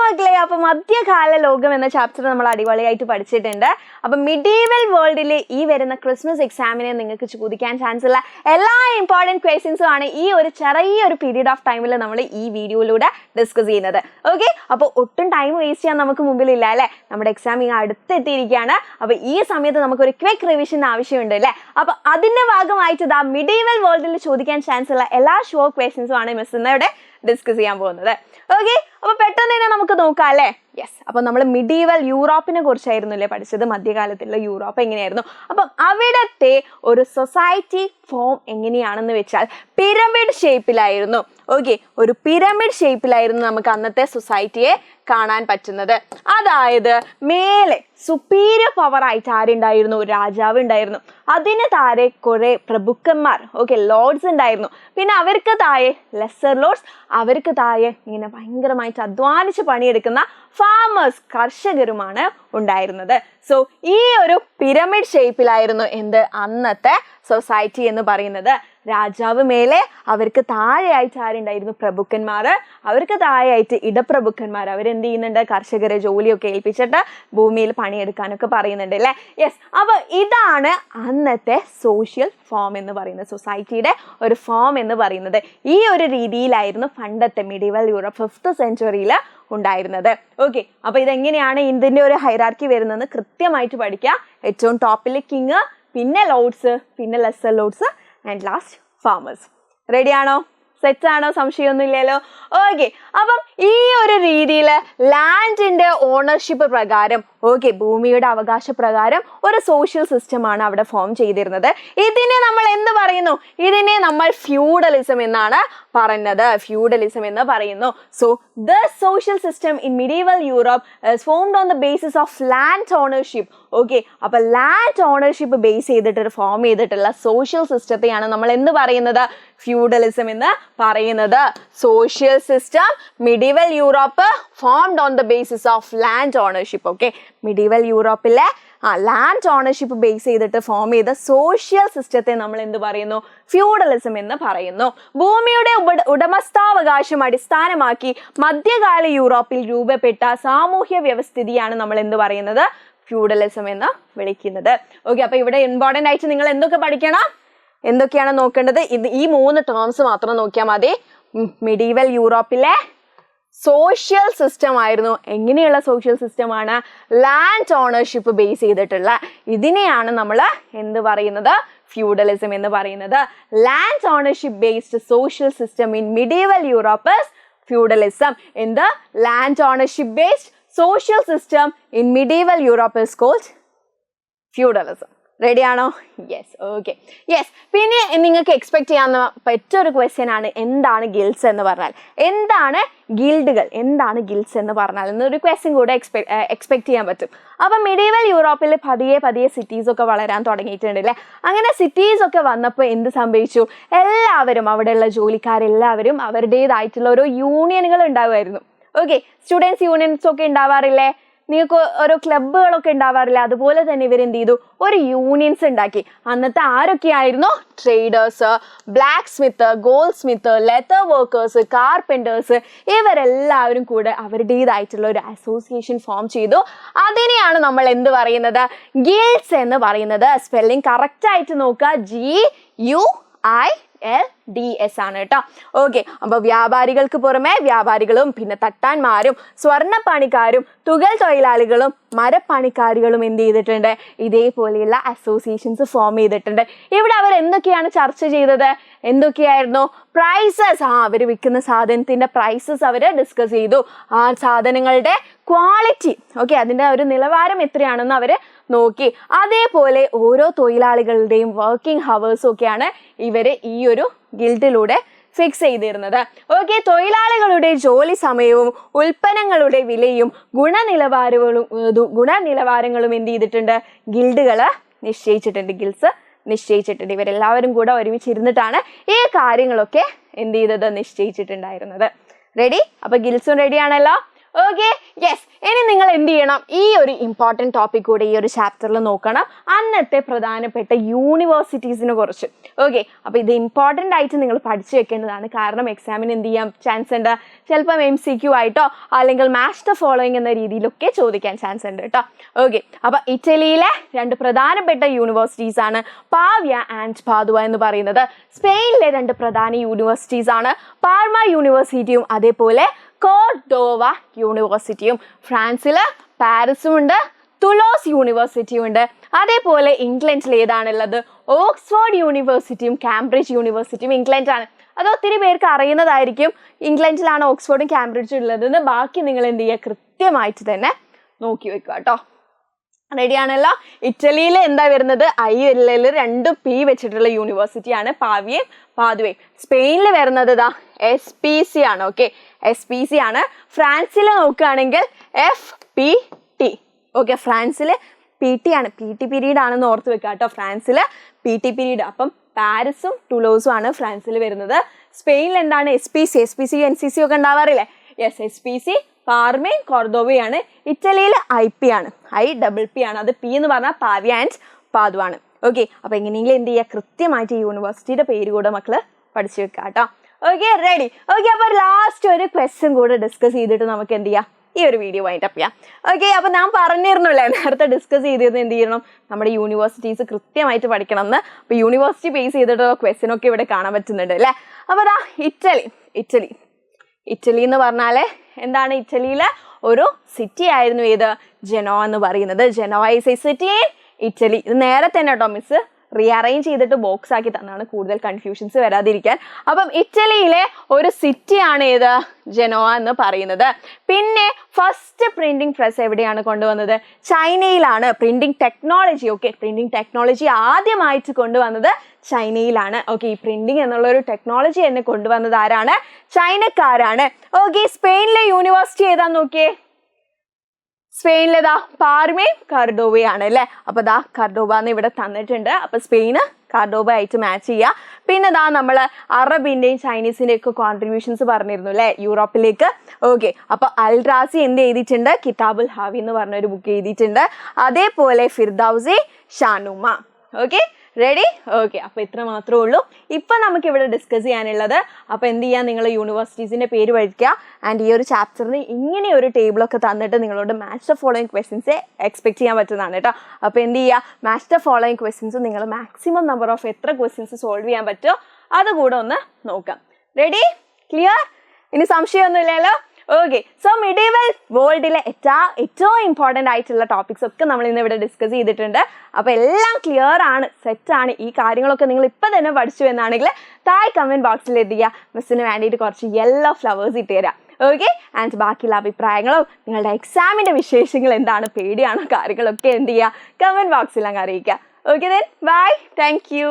മക്കളെ, അപ്പൊ മധ്യകാല ലോകം എന്ന ചാപ്റ്റർ നമ്മൾ അടിപൊളിയായിട്ട് പഠിച്ചിട്ടുണ്ട്. അപ്പൊ മിഡീവൽ വേൾഡിൽ ഈ വരുന്ന ക്രിസ്മസ് എക്സാമിനെ നിങ്ങൾക്ക് ചോദിക്കാൻ ചാൻസ് ഉള്ള എല്ലാ ഇമ്പോർട്ടൻറ്റ് ക്വസ്റ്റ്യൻസും ആണ് ഈ ഒരു ചെറിയൊരു പീരീഡ് ഓഫ് ടൈമിൽ നമ്മൾ ഈ വീഡിയോയിലൂടെ ഡിസ്കസ് ചെയ്യുന്നത്. ഓക്കെ, അപ്പോൾ ഒട്ടും ടൈം വേസ്റ്റ് ചെയ്യാൻ നമുക്ക് മുമ്പിലില്ല അല്ലേ. നമ്മുടെ എക്സാം ഇങ്ങനെ അടുത്തെത്തിയിരിക്കുകയാണ്. അപ്പൊ ഈ സമയത്ത് നമുക്കൊരു ക്വിക്ക് റിവിഷൻ ആവശ്യമുണ്ട് അല്ലേ. അപ്പൊ അതിന്റെ ഭാഗമായിട്ട് ഇതാ മിഡീവൽ വേൾഡിൽ ചോദിക്കാൻ ചാൻസ് ഉള്ള എല്ലാ ഷുവർ ക്വസ്റ്റ്യൻസും ആണ് മിസ് ഇന്നിവിടെ ഡിസ്കസ് ചെയ്യാൻ പോകുന്നത്. ഓക്കെ, അപ്പൊ പെട്ടെന്ന് തന്നെ നമുക്ക് നോക്കാം അല്ലേ. യെസ്, അപ്പൊ നമ്മൾ മിഡീവൽ യൂറോപ്പിനെ കുറിച്ചായിരുന്നു അല്ലേ പഠിച്ചത്, മധ്യകാലത്തുള്ള യൂറോപ്പ് എങ്ങനെയായിരുന്നു. അപ്പം അവിടത്തെ ഒരു സൊസൈറ്റി ഫോം എങ്ങനെയാണെന്ന് വെച്ചാൽ പിരമിഡ് ഷേപ്പിലായിരുന്നു. ഓക്കെ, ഒരു പിരമിഡ് ഷേപ്പിലായിരുന്നു നമുക്ക് അന്നത്തെ സൊസൈറ്റിയെ കാണാൻ പറ്റുന്നത്. അതായത് മേലെ സുപ്പീരിയർ പവർ ആയിട്ട് ആരുണ്ടായിരുന്നു? ഒരു രാജാവ് ഉണ്ടായിരുന്നു. അതിന് താഴെ കുറെ പ്രഭുക്കന്മാർ, ഓക്കെ, ലോർഡ്സ് ഉണ്ടായിരുന്നു. പിന്നെ അവർക്ക് താഴെ ലെസർ ലോർഡ്സ്, അവർക്ക് താഴെ ഇങ്ങനെ ഭയങ്കരമായിട്ട് അധ്വാനിച്ച് പണിയെടുക്കുന്ന ഫാമേഴ്സ്, കർഷകരുമാണ് ഉണ്ടായിരുന്നത്. സോ ഈ ഒരു പിരമിഡ് ഷേപ്പിലായിരുന്നു എന്ത് അന്നത്തെ സൊസൈറ്റി എന്ന് പറയുന്നത്. രാജാവ് മേലെ, അവർക്ക് താഴെയായിട്ട് ആരുണ്ടായിരുന്നു? പ്രഭുക്കന്മാർ, അവർക്ക് താഴെയായിട്ട് ഇടപ്രഭുക്കന്മാർ. അവരെന്ത് ചെയ്യുന്നുണ്ട്? കർഷകരെ ജോലിയൊക്കെ ഏൽപ്പിച്ചിട്ട് ഭൂമിയിൽ പണിയെടുക്കാനൊക്കെ പറയുന്നുണ്ട് അല്ലേ. യെസ്, അപ്പൊ ഇതാണ് അന്നത്തെ സോഷ്യൽ ഫോം എന്ന് പറയുന്നത്, സൊസൈറ്റിയുടെ ഒരു ഫോം എന്ന് പറയുന്നത്. ഈ ഒരു രീതിയിലായിരുന്നു പണ്ടത്തെ മിഡീവൽ യൂറോപ്പ് 5th സെഞ്ച്വറിയിൽ ഉണ്ടായിരുന്നത്. ഓക്കെ, അപ്പൊ ഇതെങ്ങനെയാണ് ഇതിന്റെ ഒരു ഹൈറാർക്കി വരുന്നതെന്ന് കൃത്യമായിട്ട് പഠിക്കുക. ഏറ്റവും ടോപ്പിൽ കിങ്, പിന്നെ ലോർഡ്സ്, പിന്നെ lesser lords and last farmers. റെഡിയാണോ? സെറ്റാണോ? സംശയമൊന്നും ഇല്ലല്ലോ. ഓക്കെ, അപ്പം ഈ ഒരു രീതിയിൽ ലാൻഡിന്റെ ഓണർഷിപ്പ് പ്രകാരം, ഓക്കെ, ഭൂമിയുടെ അവകാശ പ്രകാരം ഒരു സോഷ്യൽ സിസ്റ്റമാണ് അവിടെ ഫോം ചെയ്തിരുന്നത്. ഇതിനെ നമ്മൾ എന്ത് പറയുന്നു? ഇതിനെ നമ്മൾ ഫ്യൂഡലിസം എന്നാണ് പറയുന്നത്. ഫ്യൂഡലിസം എന്ന് പറയുന്നു. So the social system in medieval Europe is formed on the basis of land ownership. Okay, അപ്പൊ ലാൻഡ് ഓണർഷിപ്പ് ബേസ് ചെയ്തിട്ട് ഫോം ചെയ്തിട്ടുള്ള സോഷ്യൽ സിസ്റ്റത്തെയാണ് നമ്മൾ എന്ത് പറയുന്നത്? ഫ്യൂഡലിസം എന്ന് പറയുന്നത്. Social system medieval Europe formed on the basis of land ownership. Okay, medieval യൂറോപ്പിലെ land ownership base ചെയ്തിട്ട് ഫോം ചെയ്ത സോഷ്യൽ സിസ്റ്റത്തെ നമ്മൾ എന്ത് പറയുന്നു? ഫ്യൂഡലിസം എന്ന് പറയുന്നു. ഭൂമിയുടെ ഉടമസ്ഥാവകാശം അടിസ്ഥാനമാക്കി മധ്യകാല യൂറോപ്പിൽ രൂപപ്പെട്ട സാമൂഹ്യ വ്യവസ്ഥിതിയാണ് നമ്മൾ എന്ത് പറയുന്നത്? ഫ്യൂഡലിസം എന്ന് വിളിക്കുന്നത്. ഓക്കെ, അപ്പൊ ഇവിടെ ഇമ്പോർട്ടൻ്റ് ആയിട്ട് നിങ്ങൾ എന്തൊക്കെ പഠിക്കണം? എന്തൊക്കെയാണ് നോക്കേണ്ടത്? ഈ 3 ടേംസ് മാത്രം നോക്കിയാൽ മതി. മിഡീവൽ യൂറോപ്പിലെ സോഷ്യൽ സിസ്റ്റം ആയിരുന്നു. എങ്ങനെയുള്ള സോഷ്യൽ സിസ്റ്റമാണ്? ലാൻഡ് ഓണർഷിപ്പ് ബേസ് ചെയ്തിട്ടുള്ള. ഇതിനെയാണ് നമ്മൾ എന്ത് പറയുന്നത്? ഫ്യൂഡലിസം എന്ന് പറയുന്നത്. Land ownership based social system in medieval Europe is feudalism. In the land ownership based social system in medieval Europe is called feudalism. Ready ആണോ? Yes, okay. യെസ്, പിന്നെ നിങ്ങൾക്ക് എക്സ്പെക്ട് ചെയ്യാൻ പറ്റൊരു ക്വസ്റ്റ്യൻ ആണ്, എന്താണ് ഗിൽഡ്സ് എന്ന് പറഞ്ഞാൽ? എന്താണ് ഗിൽഡുകൾ? എന്താണ് ഗിൽഡ്സ് എന്ന് പറഞ്ഞാൽ എന്നൊരു ക്വസ്റ്റ്യൻ കൂടെ എക്സ്പെക്ട് ചെയ്യാൻ പറ്റും. അപ്പം മിഡീവൽ യൂറോപ്പിൽ പതിയെ സിറ്റീസ് ഒക്കെ വളരാൻ തുടങ്ങിയിട്ടുണ്ട് അല്ലേ. അങ്ങനെ സിറ്റീസ് ഒക്കെ വന്നപ്പോൾ എന്ത് സംഭവിച്ചു? എല്ലാവരും, അവിടെയുള്ള ജോലിക്കാരെല്ലാവരും അവരുടേതായിട്ടുള്ള ഓരോ യൂണിയനുകൾ ഉണ്ടാവുമായിരുന്നു. ഓക്കെ, സ്റ്റുഡൻസ് യൂണിയൻസ് ഒക്കെ ഉണ്ടാവാറില്ലേ? നിങ്ങൾക്ക് ഓരോ ക്ലബ്ബുകളൊക്കെ ഉണ്ടാവാറില്ല? അതുപോലെ തന്നെ ഇവരെന്ത് ചെയ്തു? ഒരു യൂണിയൻസ് ഉണ്ടാക്കി. അന്നത്തെ ആരൊക്കെയായിരുന്നു? Traders, blacksmith, goldsmith, leather workers, carpenters, ഇവരെല്ലാവരും കൂടെ അവരുടേതായിട്ടുള്ള ഒരു അസോസിയേഷൻ ഫോം ചെയ്തു. അതിനെയാണ് നമ്മൾ എന്ത് പറയുന്നത്? ഗിൽഡ്സ് എന്ന് പറയുന്നത്. സ്പെല്ലിംഗ് കറക്റ്റ് ആയിട്ട് നോക്കുക, GUILDS ആണ് കേട്ടോ. ഓക്കെ, അപ്പൊ വ്യാപാരികൾക്ക് പുറമെ വ്യാപാരികളും പിന്നെ തട്ടാന്മാരും സ്വർണ്ണപ്പണിക്കാരും തുകൽ തൊഴിലാളികളും മരപ്പണിക്കാരികളും എന്ത് ചെയ്തിട്ടുണ്ട്? ഇതേപോലെയുള്ള അസോസിയേഷൻസ് ഫോം ചെയ്തിട്ടുണ്ട്. ഇവിടെ അവർ എന്തൊക്കെയാണ് ചർച്ച ചെയ്തത്? എന്തൊക്കെയായിരുന്നു? പ്രൈസസ്. അവർ വിൽക്കുന്ന സാധനത്തിന്റെ പ്രൈസസ് അവർ ഡിസ്കസ് ചെയ്തു. ആ സാധനങ്ങളുടെ ക്വാളിറ്റി, ഓക്കെ, അതിന്റെ ഒരു നിലവാരം എത്രയാണെന്ന് അവർ നോക്കി. അതേപോലെ ഓരോ തൊഴിലാളികളുടെയും വർക്കിംഗ് ഹവേഴ്സും ഒക്കെയാണ് ഇവര് ഈ ഒരു ഗിൽഡിലൂടെ ഫിക്സ് ചെയ്തിരുന്നത്. ഓക്കെ, തൊഴിലാളികളുടെ ജോലി സമയവും ഉൽപ്പന്നങ്ങളുടെ വിലയും ഗുണനിലവാരങ്ങളും എന്ത് ചെയ്തിട്ടുണ്ട്? ഗിൽഡുകൾ നിശ്ചയിച്ചിട്ടുണ്ട്. ഗിൽഡ്സ് നിശ്ചയിച്ചിട്ടുണ്ട്. ഇവരെല്ലാവരും കൂടെ ഒരുമിച്ചിരുന്നിട്ടാണ് ഈ കാര്യങ്ങളൊക്കെ എന്ത് ചെയ്തത്? നിശ്ചയിച്ചിട്ടുണ്ടായിരുന്നത്. റെഡി? അപ്പൊ ഗിൽഡ്സും റെഡി ആണല്ലോ. Okay, yes. ഇനി നിങ്ങൾ എന്ത് ചെയ്യണം, ഈ ഒരു ഇമ്പോർട്ടൻറ്റ് ടോപ്പിക് കൂടെ ഈ ഒരു ചാപ്റ്ററിൽ നോക്കണം, അന്നത്തെ പ്രധാനപ്പെട്ട യൂണിവേഴ്സിറ്റീസിനെ കുറിച്ച്. ഓക്കെ, അപ്പോൾ ഇത് ഇമ്പോർട്ടൻ്റ് ആയിട്ട് നിങ്ങൾ പഠിച്ചു വെക്കേണ്ടതാണ്. കാരണം എക്സാമിന് എന്ത് ചെയ്യാൻ ചാൻസ് ഉണ്ട്, ചിലപ്പം MCQ ആയിട്ടോ അല്ലെങ്കിൽ മാച്ച് ദ ഫോളോയിങ് എന്ന രീതിയിലൊക്കെ ചോദിക്കാൻ ചാൻസ് ഉണ്ട് കേട്ടോ. ഓക്കെ, അപ്പോൾ ഇറ്റലിയിലെ 2 പ്രധാനപ്പെട്ട യൂണിവേഴ്സിറ്റീസ് ആണ് പാവ്യ ആൻഡ് പാദുവ എന്ന് പറയുന്നത്. സ്പെയിനിലെ 2 പ്രധാന യൂണിവേഴ്സിറ്റീസ് ആണ് പാർമ യൂണിവേഴ്സിറ്റിയും അതേപോലെ കോർഡോവ യൂണിവേഴ്സിറ്റിയും. ഫ്രാൻസിൽ പാരീസും ഉണ്ട്, തുലോസ് യൂണിവേഴ്സിറ്റിയും ഉണ്ട്. അതേപോലെ ഇംഗ്ലണ്ടിൽ ഏതാണുള്ളത്, ഓക്സ്ഫോർഡ് യൂണിവേഴ്സിറ്റിയും കാംബ്രിഡ്ജ് യൂണിവേഴ്സിറ്റിയും ഇംഗ്ലണ്ടാണ്. അത് ഒത്തിരി പേർക്ക് അറിയുന്നതായിരിക്കും, ഇംഗ്ലണ്ടിലാണ് ഓക്സ്ഫോർഡും കാംബ്രിഡ്ജും ഉള്ളതെന്ന്. ബാക്കി നിങ്ങൾ എന്ത് ചെയ്യുക, കൃത്യമായിട്ട് തന്നെ നോക്കി വെക്കുക കേട്ടോ. റെഡിയാണല്ലോ. ഇറ്റലിയിൽ എന്താ വരുന്നത്, ILL 2 P വെച്ചിട്ടുള്ള യൂണിവേഴ്സിറ്റിയാണ് പാവ്യയും പാദുവയും. സ്പെയിനിൽ വരുന്നത് SPC ആണ്. ഓക്കെ, SPC ആണ്. ഫ്രാൻസിൽ നോക്കുകയാണെങ്കിൽ FPT. ഓക്കെ, ഫ്രാൻസിൽ PT ആണ്, PT പീരീഡ് ആണെന്ന് ഓർത്ത് വെക്കുക കേട്ടോ. ഫ്രാൻസിൽ PT പീരീഡ്. അപ്പം പാരീസും ടുലോസും ആണ് ഫ്രാൻസിൽ വരുന്നത്. സ്പെയിനിൽ എന്താണ്, SPC NCC ഒക്കെ ഉണ്ടാവാറില്ലേ? Yes, SPC പാർമയും കോർഡോവയാണ്. ഇറ്റലിയിൽ IP ആണ്, IPP ആണ്. അത് P എന്ന് പറഞ്ഞാൽ പാവ്യ ആൻഡ് പാദുവാണ്. ഓക്കെ, അപ്പോൾ എങ്ങനെയെങ്കിലും എന്ത് ചെയ്യുക, കൃത്യമായിട്ട് ഈ യൂണിവേഴ്സിറ്റിയുടെ പേര് കൂടെ മക്കൾ പഠിച്ചു വെക്കുക കേട്ടോ. Okay, ready. ഓക്കെ, അപ്പോൾ ലാസ്റ്റ് ഒരു ക്വസ്റ്റ്യൻ കൂടെ ഡിസ്കസ് ചെയ്തിട്ട് നമുക്ക് എന്ത് ചെയ്യാം, ഈ ഒരു വീഡിയോ വൈൻഡപ്പ് ചെയ്യാം. ഓക്കെ, അപ്പോൾ ഞാൻ പറഞ്ഞിരുന്നില്ലേ നേരത്തെ ഡിസ്കസ് ചെയ്തിരുന്നത് എന്ത് ചെയ്യണം, നമ്മുടെ യൂണിവേഴ്സിറ്റീസ് കൃത്യമായിട്ട് പഠിക്കണം എന്ന്. അപ്പോൾ യൂണിവേഴ്സിറ്റി ബേസ് ചെയ്തിട്ടുള്ള ക്വസ്റ്റ്യൻ ഒക്കെ ഇവിടെ കാണാൻ പറ്റുന്നുണ്ട് അല്ലേ. അപ്പോൾ അതാ ഇറ്റലി എന്ന് പറഞ്ഞാൽ എന്താണ്, ഇറ്റലിയിലെ ഒരു സിറ്റി ആയിരുന്നു ഏത്, ജനോവ എന്ന് പറയുന്നത്. Genoa is A city in Italy. ഇത് നേരെ തന്നെ കേട്ടോ മിസ് റീഅറേഞ്ച് ചെയ്തിട്ട് ബോക്സ് ആക്കി തന്നാണ് കൂടുതൽ കൺഫ്യൂഷൻസ് വരാതിരിക്കാൻ. അപ്പം ഇറ്റലിയിലെ ഒരു സിറ്റിയാണ് ഏത്, ജനോവ എന്ന് പറയുന്നത്. പിന്നെ ഫസ്റ്റ് പ്രിന്റിംഗ് പ്രസ് എവിടെയാണ് കൊണ്ടുവന്നത്, ചൈനയിലാണ്. Printing technology, okay, printing technology ആദ്യമായിട്ട് കൊണ്ടുവന്നത് ചൈനയിലാണ്. ഓക്കെ, ഈ പ്രിന്റിംഗ് എന്നുള്ള ഒരു ടെക്നോളജി എന്നെ കൊണ്ടുവന്നത് ആരാണ്, ചൈനക്കാരാണ്. ഓക്കെ, സ്പെയിനിലെ യൂണിവേഴ്സിറ്റി ഏതാന്ന് നോക്കിയേ, സ്പെയിനിലേതാ പാർമയും കാർഡോവയാണ് അല്ലേ. അപ്പോൾ ദാ കാർഡോവ എന്ന് ഇവിടെ തന്നിട്ടുണ്ട്. അപ്പോൾ സ്പെയിന് കാർഡോവ ആയിട്ട് മാച്ച് ചെയ്യുക. പിന്നെ ദാ നമ്മൾ അറബിൻ്റെയും ചൈനീസിൻ്റെയും ഒക്കെ കോൺട്രിബ്യൂഷൻസ് പറഞ്ഞിരുന്നു അല്ലേ യൂറോപ്പിലേക്ക്. ഓക്കെ, അപ്പോൾ അൽറാസി എന്ത് എഴുതിയിട്ടുണ്ട്, കിതാബുൽ ഹാവി എന്ന് പറഞ്ഞൊരു ബുക്ക് എഴുതിയിട്ടുണ്ട്. അതേപോലെ Firdausi Shahnameh. Okay, ready. Okay, അപ്പോൾ ഇത്ര മാത്രമേ ഉള്ളൂ ഇപ്പം നമുക്കിവിടെ ഡിസ്കസ് ചെയ്യാനുള്ളത്. അപ്പോൾ എന്ത് ചെയ്യുക, നിങ്ങൾ യൂണിവേഴ്സിറ്റീസിൻ്റെ പേര് പഠിക്കുക. ആൻഡ് ഈ ഒരു ചാപ്റ്ററിന് ഇങ്ങനെ ഒരു ടേബിളൊക്കെ തന്നിട്ട് നിങ്ങളോട് match the following questions expect ചെയ്യാൻ പറ്റുന്നതാണ് കേട്ടോ. അപ്പോൾ എന്ത് ചെയ്യുക, മാച്ച് ദ ഫോളോയിങ് ക്വസ്റ്റ്യൻസ് നിങ്ങൾ മാക്സിമം നമ്പർ ഓഫ് എത്ര ക്വസ്റ്റ്യൻസ് സോൾവ് ചെയ്യാൻ പറ്റുമോ അതുകൂടെ ഒന്ന് നോക്കാം. Ready, clear? ഇനി സംശയമൊന്നുമില്ലല്ലോ. ഓക്കെ, സോ മിഡീവൽ വേൾഡിലെ ഏറ്റവും ഇമ്പോർട്ടൻ്റ് ആയിട്ടുള്ള ടോപ്പിക്സ് ഒക്കെ നമ്മൾ ഇന്ന് ഇവിടെ ഡിസ്കസ് ചെയ്തിട്ടുണ്ട്. അപ്പോൾ എല്ലാം ക്ലിയർ ആണ്, സെറ്റാണ്. ഈ കാര്യങ്ങളൊക്കെ നിങ്ങൾ ഇപ്പം തന്നെ പഠിച്ചു എന്നാണെങ്കിൽ താഴെ കമൻറ്റ് ബോക്സിൽ എത്തിക്കുക. മിസ്സിന് വേണ്ടിയിട്ട് കുറച്ച് യെല്ലോ ഫ്ലവേഴ്സ് ഇട്ട് തരാം. ഓക്കെ, ആൻഡ് ബാക്കിയുള്ള അഭിപ്രായങ്ങളും നിങ്ങളുടെ എക്സാമിൻ്റെ വിശേഷങ്ങൾ എന്താണ്, പേടിയാണോ, കാര്യങ്ങളൊക്കെ എന്ത് ചെയ്യുക, കമൻറ്റ് ബോക്സിൽ അങ്ങ് അറിയിക്കുക. Okay, then bye, thank you.